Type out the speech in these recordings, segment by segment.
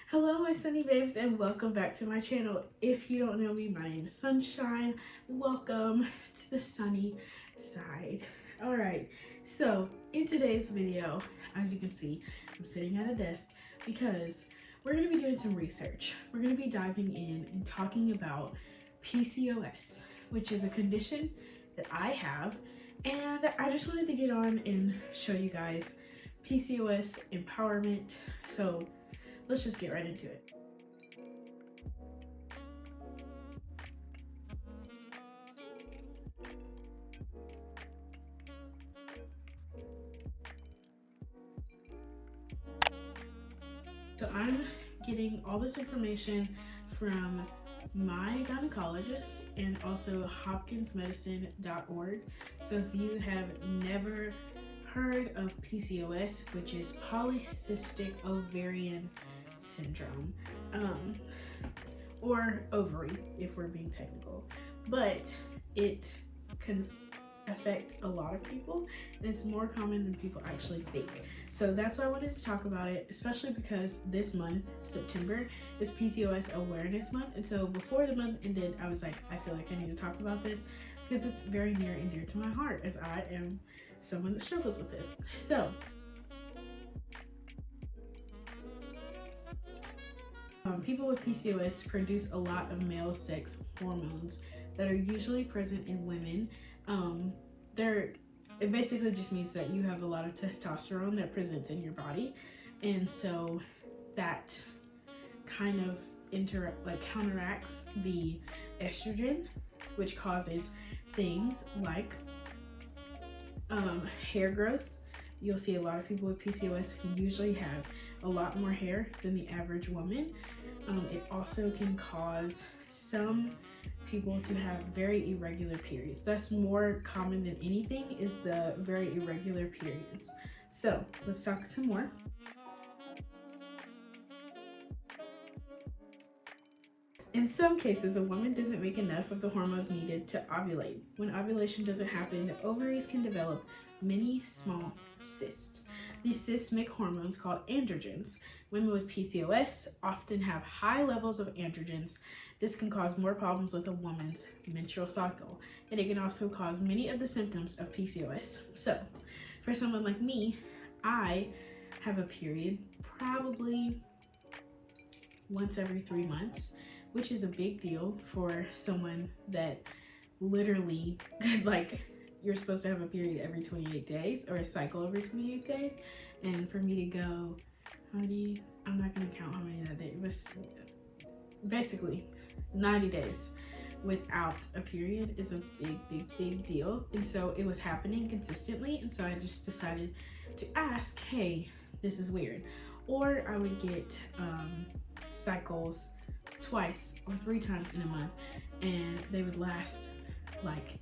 Hello my sunny babes and welcome back to my channel. If you don't know me, my name is Sunshine. Welcome to the sunny side. Alright, so in today's video, as you can see, I'm sitting at a desk because we're going to be doing some research. We're going to be diving in and talking about PCOS, which is a condition that I have, and I just wanted to get on and show you guys PCOS empowerment. So let's just get right into it. So I'm getting all this information from my gynecologist and also 𝓷𝓵𝓵𝓬𝓵. So if you have never heard of PCOS, which is polycystic ovarian syndrome, or ovary if we're being technical, but it can affect a lot of people and it's more common than people actually think. So that's why I wanted to talk about it, especially because this month, September, is PCOS Awareness Month. And so before the month ended, I was like, I feel like I need to talk about this because it's very near and dear to my heart, as I am someone that struggles with it. So people with PCOS produce a lot of male sex hormones that are usually present in women. It basically just means that you have a lot of testosterone that presents in your body, and so that kind of counteracts the estrogen, which causes things like hair growth. You'll see a lot of people with PCOS who usually have a lot more hair than the average woman. It also can cause some people to have very irregular periods. That's more common than anything, is the very irregular periods. So let's talk some more. In some cases, a woman doesn't make enough of the hormones needed to ovulate. When ovulation doesn't happen, the ovaries can develop many small cysts. These cysts make hormones called androgens. Women with PCOS often have high levels of androgens. This can cause more problems with a woman's menstrual cycle, and it can also cause many of the symptoms of PCOS. So, for someone like me, I have a period probably once every 3 months, which is a big deal for someone that literally you're supposed to have a period every 28 days or a cycle every 28 days. And for me to go, I'm not going to count how many that day. It was basically 90 days without a period is a big deal. And so it was happening consistently. And so I just decided to ask, hey, this is weird. Or I would get cycles twice or 3 times in a month, and they would last like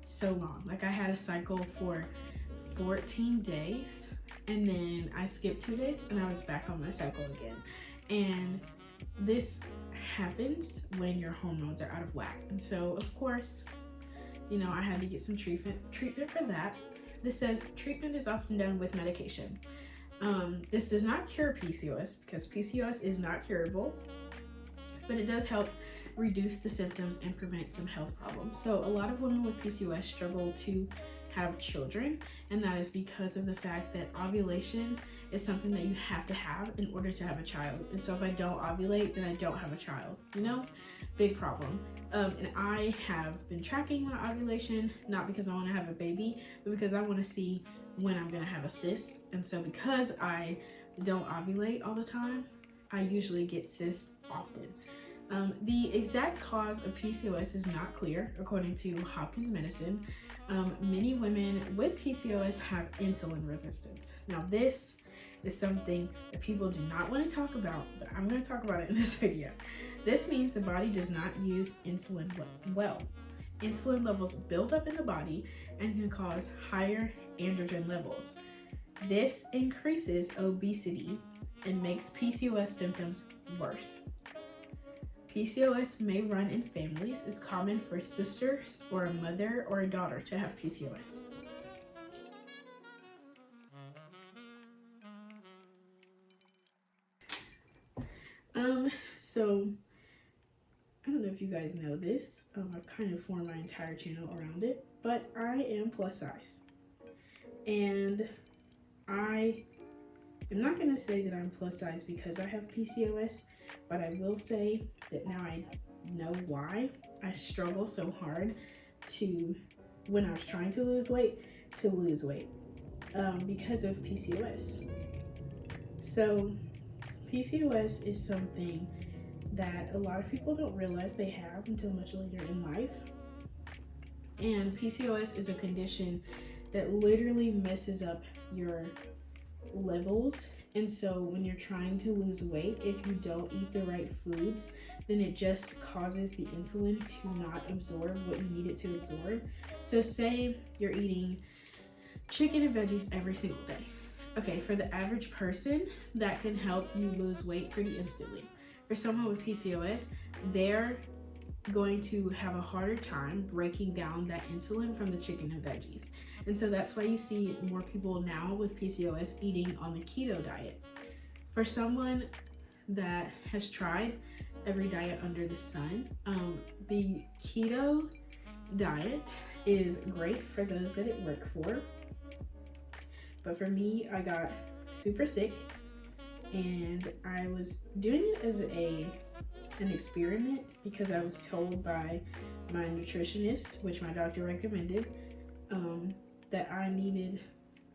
so long. Like I had a cycle for 14 days, and then I skipped 2 days and I was back on my cycle again. And this happens when your hormones are out of whack. And so of course, I had to get some treatment for that. This says treatment is often done with medication. This does not cure PCOS because PCOS is not curable, but it does help reduce the symptoms and prevent some health problems. So a lot of women with PCOS struggle to have children, and that is because of the fact that ovulation is something that you have to have in order to have a child. And so if I don't ovulate, then I don't have a child, big problem. And I have been tracking my ovulation, not because I want to have a baby, but because I want to see when I'm going to have a cyst. And so because I don't ovulate all the time, I usually get cysts often. The exact cause of PCOS is not clear, according to Hopkins Medicine. Many women with PCOS have insulin resistance. Now, this is something that people do not want to talk about, but I'm going to talk about it in this video. This means the body does not use insulin well. Insulin levels build up in the body and can cause higher androgen levels. This increases obesity and makes PCOS symptoms worse. PCOS may run in families. It's common for sisters or a mother or a daughter to have PCOS. So I don't know if you guys know this. I've kind of formed my entire channel around it, but I am plus size. And I am not going to say that I'm plus size because I have PCOS, but I will say that now I know why I struggle so hard when I was trying to lose weight, because of PCOS. So PCOS is something that a lot of people don't realize they have until much later in life. And PCOS is a condition that literally messes up your levels. And so when you're trying to lose weight, if you don't eat the right foods, then it just causes the insulin to not absorb what you need it to absorb. So say you're eating chicken and veggies every single day. Okay, for the average person, that can help you lose weight pretty instantly. For someone with PCOS, they're going to have a harder time breaking down that insulin from the chicken and veggies. And so that's why you see more people now with PCOS eating on the keto diet. For someone that has tried every diet under the sun, the keto diet is great for those that it works for. But for me, I got super sick, and I was doing it as an experiment because I was told by my nutritionist, which my doctor recommended, that I needed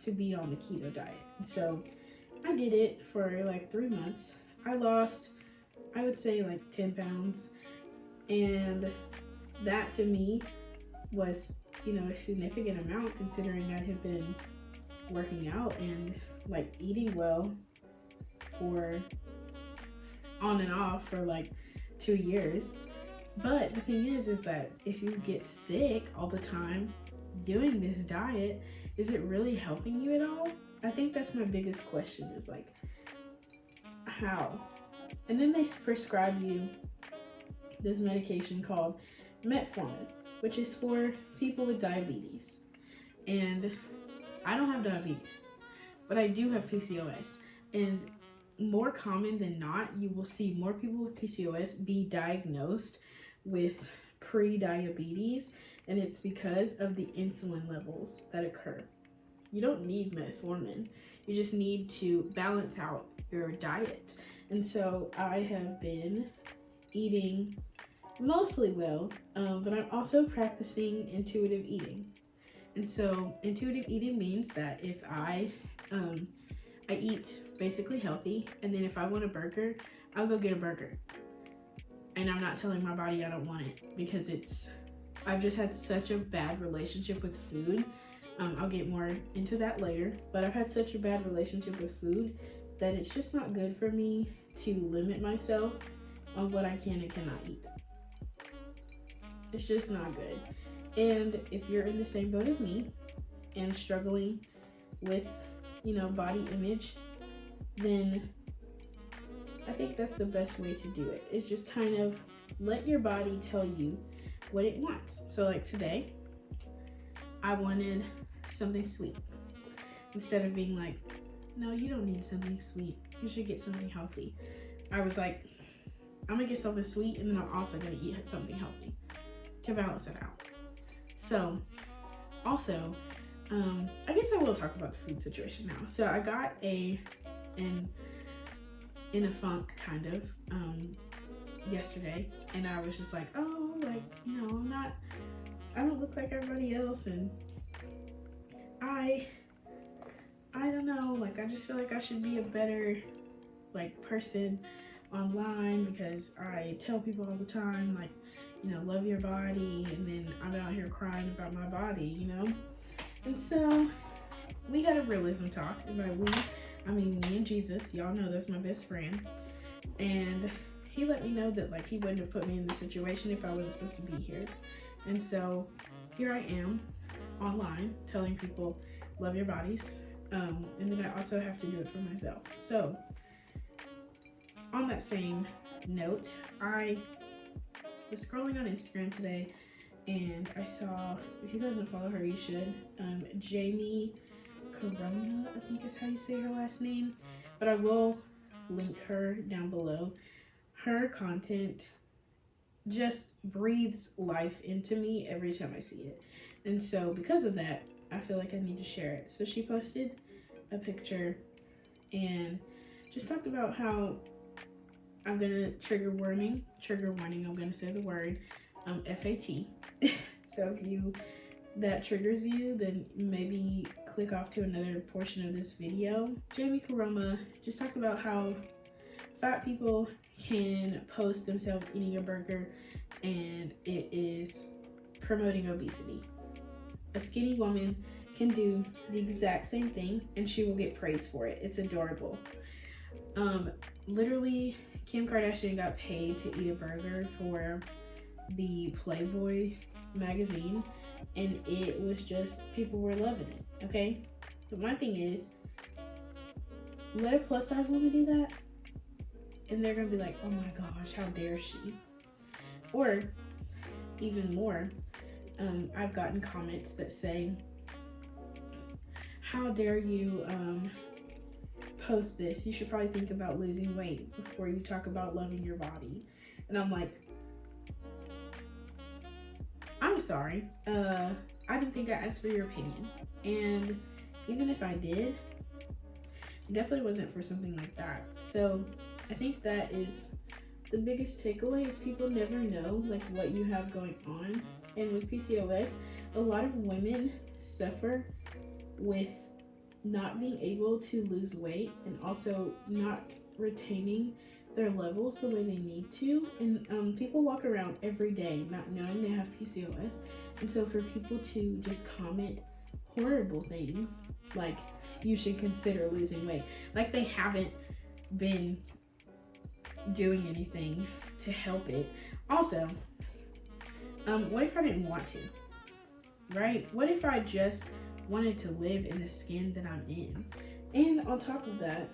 to be on the keto diet. And so I did it for like 3 months. I lost, I would say, like 10 pounds, and that to me was, a significant amount considering I had been working out and like eating well for on and off for like 2 years. But the thing is that if you get sick all the time doing this diet, is it really helping you at all? I think that's my biggest question, is like, how? And then they prescribe you this medication called metformin, which is for people with diabetes. And I don't have diabetes, but I do have PCOS. And more common than not, you will see more people with PCOS be diagnosed with pre-diabetes, and it's because of the insulin levels that occur. You don't need metformin. You just need to balance out your diet. And so I have been eating mostly well, but I'm also practicing intuitive eating. And so intuitive eating means that if I eat basically healthy, and then if I want a burger, I'll go get a burger. And I'm not telling my body I don't want it, because I've just had such a bad relationship with food. I'll get more into that later, but I've had such a bad relationship with food that it's just not good for me to limit myself on what I can and cannot eat. It's just not good. And if you're in the same boat as me and struggling with, body image, then I think that's the best way to do it, is just kind of let your body tell you what it wants. So like today, I wanted something sweet. Instead of being like, no, you don't need something sweet, you should get something healthy, I was like, I'm gonna get something sweet, and then I'm also gonna eat something healthy to balance it out. So also, I guess I will talk about the food situation now. So I got in a funk kind of yesterday, and I was just like, oh, like, I don't look like everybody else, and I don't know, like, I just feel like I should be a better like person online, because I tell people all the time, like, love your body, and then I'm out here crying about my body, And so we had a realism talk. And by we, I mean me and Jesus. Y'all know that's my best friend. And he let me know that, like, he wouldn't have put me in this situation if I wasn't supposed to be here. And so here I am online telling people, love your bodies. And then I also have to do it for myself. So on that same note, I was scrolling on Instagram today, and I saw, if you guys don't follow her, you should, 𝓗𝓵𝓵𝓸𝓭, I think is how you say her last name, but I will link her down below. her content just breathes life into me every time I see it. And so because of that, I feel like I need to share it. So she posted a picture and just talked about how I'm gonna trigger warning, I'm gonna say the word FAT. So if that triggers you, then maybe click off to another portion of this video. 𝓬𝓵𝓵𝓸 just talked about how fat people can post themselves eating a burger and it is promoting obesity. A skinny woman can do the exact same thing and she will get praised for it. It's adorable. Literally, Kim Kardashian got paid to eat a burger for the Playboy magazine, and it was just, people were loving it, okay? But my thing is, let a plus size woman do that, and they're gonna be like, oh my gosh, how dare she? Or even more, I've gotten comments that say, how dare you post this? You should probably think about losing weight before you talk about loving your body. And I'm like, I'm sorry. I didn't think I asked for your opinion. And even if I did, it definitely wasn't for something like that. So I think that is the biggest takeaway, is people never know like what you have going on. And with PCOS, a lot of women suffer with not being able to lose weight and also not retaining their levels the way they need to. And people walk around every day not knowing they have PCOS. And so for people to just comment horrible things like, you should consider losing weight, like they haven't been doing anything to help it. Also, what if I didn't want to, right? What if I just wanted to live in the skin that I'm in? And on top of that,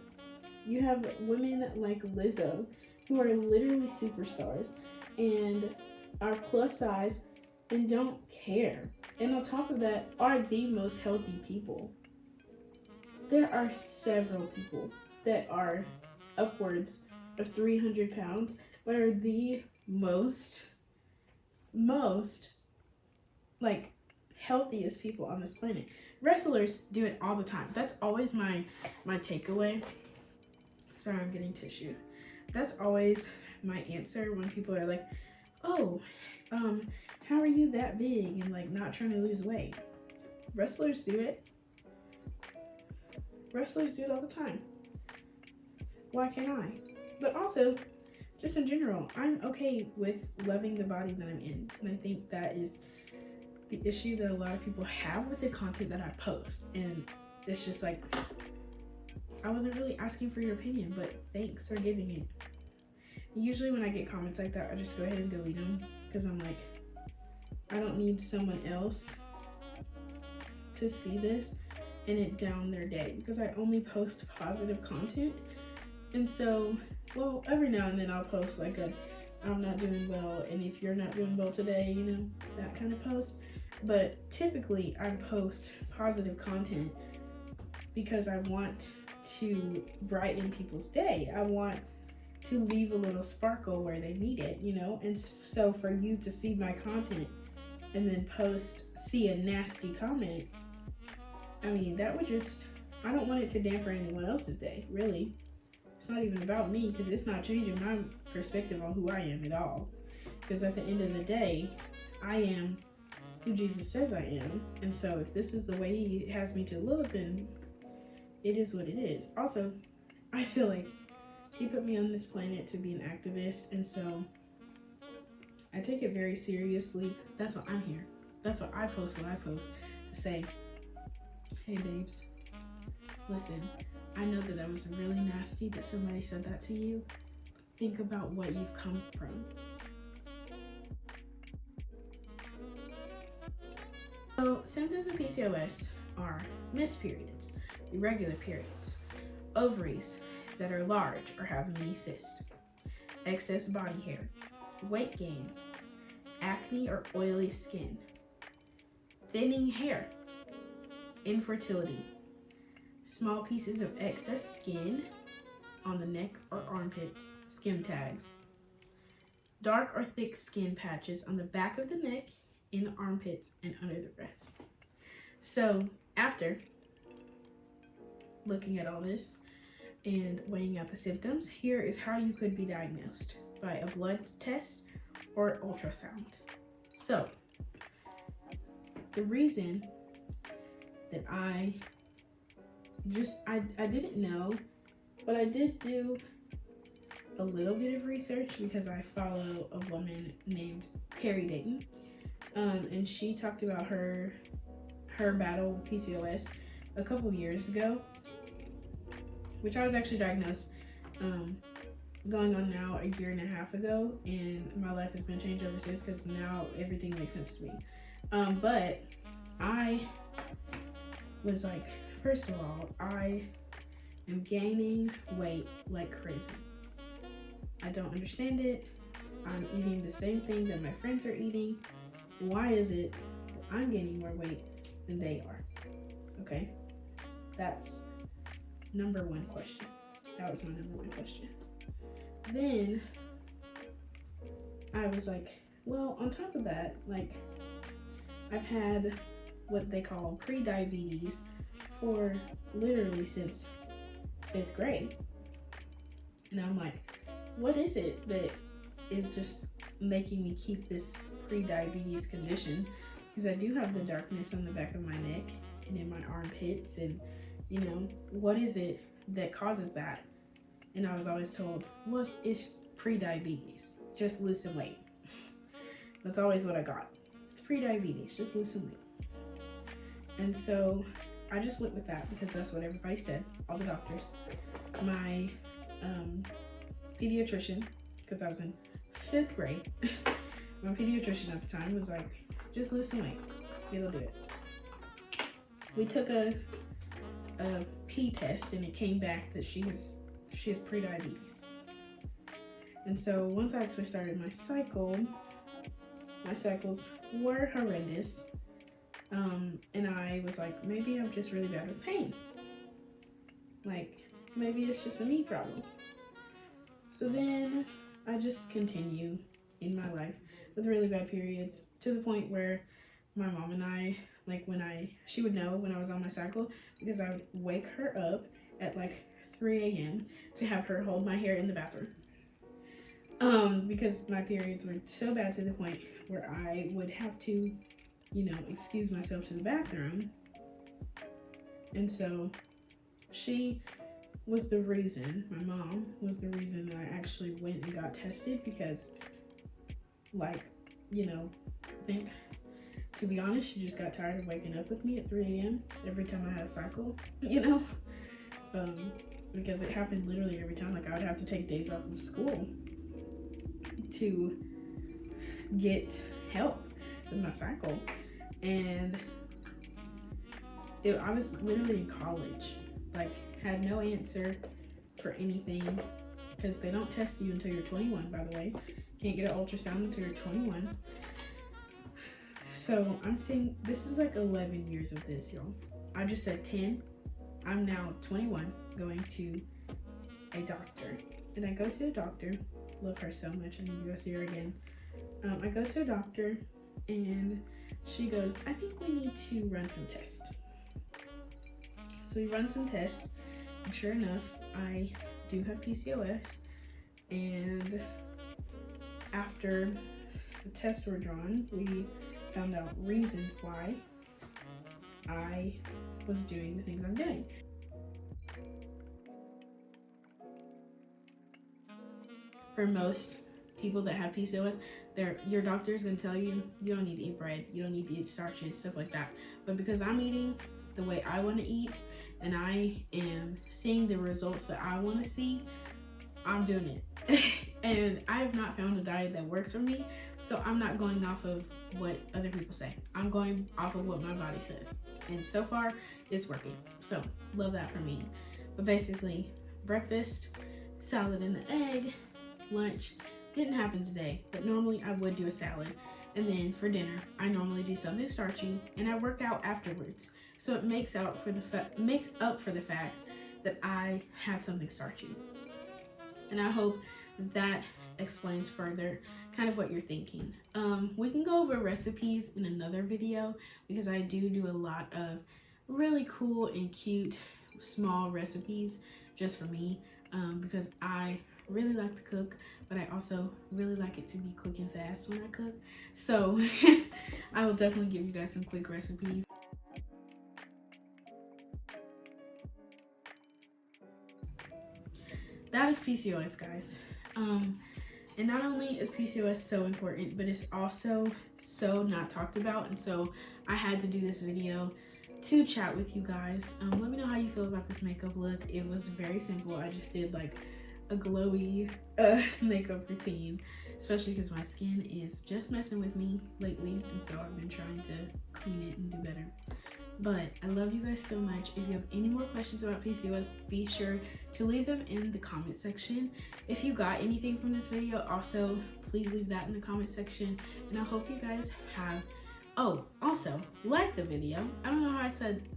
you have women like Lizzo who are literally superstars and are plus size and don't care. And on top of that, are the most healthy people. There are several people that are upwards of 300 pounds but are the most like healthiest people on this planet. Wrestlers do it all the time. That's always my takeaway. Sorry, I'm getting tissue. That's always my answer when people are like, oh, how are you that big and like not trying to lose weight? Wrestlers do it. Wrestlers do it all the time. Why can't I? But also, just in general, I'm okay with loving the body that I'm in. And I think that is the issue that a lot of people have with the content that I post. And it's just like, I wasn't really asking for your opinion, but thanks for giving it. Usually when I get comments like that, I just go ahead and delete them because I'm like, I don't need someone else to see this and it down their day, because I only post positive content. And so, well, every now and then I'll post like a, I'm not doing well, and if you're not doing well today, you know, that kind of post. But typically I post positive content because I want to brighten people's day. I want to leave a little sparkle where they need it, you know? And so for you to see my content and then see a nasty comment, I mean, that would just, I don't want it to dampen anyone else's day, really. It's not even about me, because it's not changing my perspective on who I am at all. Because at the end of the day, I am who Jesus says I am. And so if this is the way he has me to look, then it is what it is. Also, I feel like he put me on this planet to be an activist, and so I take it very seriously. That's why I'm here. That's why I post what I post, to say, hey babes, listen, I know that was really nasty that somebody said that to you, but think about what you've come from. So symptoms of PCOS are missed periods, irregular periods, ovaries that are large or have many cysts, excess body hair, weight gain, acne or oily skin, thinning hair, infertility, small pieces of excess skin on the neck or armpits, skin tags, dark or thick skin patches on the back of the neck, in the armpits, and under the breast. So after looking at all this and weighing out the symptoms, here is how you could be diagnosed: by a blood test or ultrasound. So the reason that I didn't know, but I did do a little bit of research because I follow a woman named 𝓗𝓷𝓷𝓭, and she talked about her battle with PCOS a couple years ago, which I was actually diagnosed going on now a year and a half ago, and my life has been changed ever since because now everything makes sense to me. But I was like, first of all, I am gaining weight like crazy. I don't understand it. I'm eating the same thing that my friends are eating. Why is it that I'm gaining more weight than they are? Okay, that's number one question. That was my number one question. Then I was like, well, on top of that, like, I've had what they call pre-diabetes for literally since 5th grade. And I'm like, what is it that is just making me keep this pre-diabetes condition? Because I do have the darkness on the back of my neck and in my armpits, and what is it that causes that? And I was always told, well, it's pre-diabetes, just lose some weight. That's always what I got. It's pre-diabetes, just lose some weight. And so I just went with that because that's what everybody said, all the doctors. My pediatrician, because I was in 5th grade, my pediatrician at the time was like, just lose some weight, it'll do it. We took a P test and it came back that she has pre-diabetes. And so once I actually started my cycles were horrendous. And I was like, maybe I'm just really bad with pain. Like, maybe it's just a knee problem. So then I just continue in my life with really bad periods, to the point where my mom and I, like, she would know when I was on my cycle, because I would wake her up at like 3 a.m. to have her hold my hair in the bathroom. Because my periods were so bad to the point where I would have to, excuse myself to the bathroom. And so she was the reason, my mom was the reason that I actually went and got tested, because, like, I think, to be honest, she just got tired of waking up with me at 3 a.m. every time I had a cycle, because it happened literally every time. Like, I would have to take days off of school to get help with my cycle. And I was literally in college, like, had no answer for anything, because they don't test you until you're 21, by the way. Can't get an ultrasound until you're 21. So I'm seeing, this is like 11 years of this, y'all. I just said 10. I'm now 21, going to a doctor. And I go to a doctor. Love her so much. I need to go see her again. I go to a doctor and she goes, I think we need to run some tests. So we run some tests, and sure enough, I do have PCOS. And after the tests were drawn, we found out reasons why I was doing the things I'm doing. For most people that have PCOS, your doctor's gonna tell you, you don't need to eat bread, you don't need to eat starches, stuff like that. But because I'm eating the way I want to eat, and I am seeing the results that I want to see, I'm doing it. And I have not found a diet that works for me, so I'm not going off of what other people say. I'm going off of what my body says. And so far, it's working. So, love that for me. But basically, breakfast, salad and an egg, lunch, didn't happen today, but normally I would do a salad. And then for dinner, I normally do something starchy, and I work out afterwards. So it makes up for the fact that I had something starchy. And I hope that explains further kind of what you're thinking. We can go over recipes in another video because I do a lot of really cool and cute small recipes just for me, because I really like to cook, but I also really like it to be quick and fast when I cook. So I will definitely give you guys some quick recipes. That is PCOS, guys. And not only is PCOS so important, but it's also so not talked about. And so I had to do this video to chat with you guys. Let me know how you feel about this makeup look. It was very simple. I just did like a glowy makeup routine, especially because my skin is just messing with me lately. And so I've been trying to clean it and do better. But I love you guys so much. If you have any more questions about PCOS, be sure to leave them in the comment section. If you got anything from this video, also please leave that in the comment section. And I hope you guys have, oh, also like the video. I don't know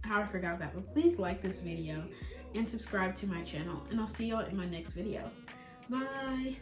how I forgot that, but please like this video and subscribe to my channel. And I'll see y'all in my next video. Bye.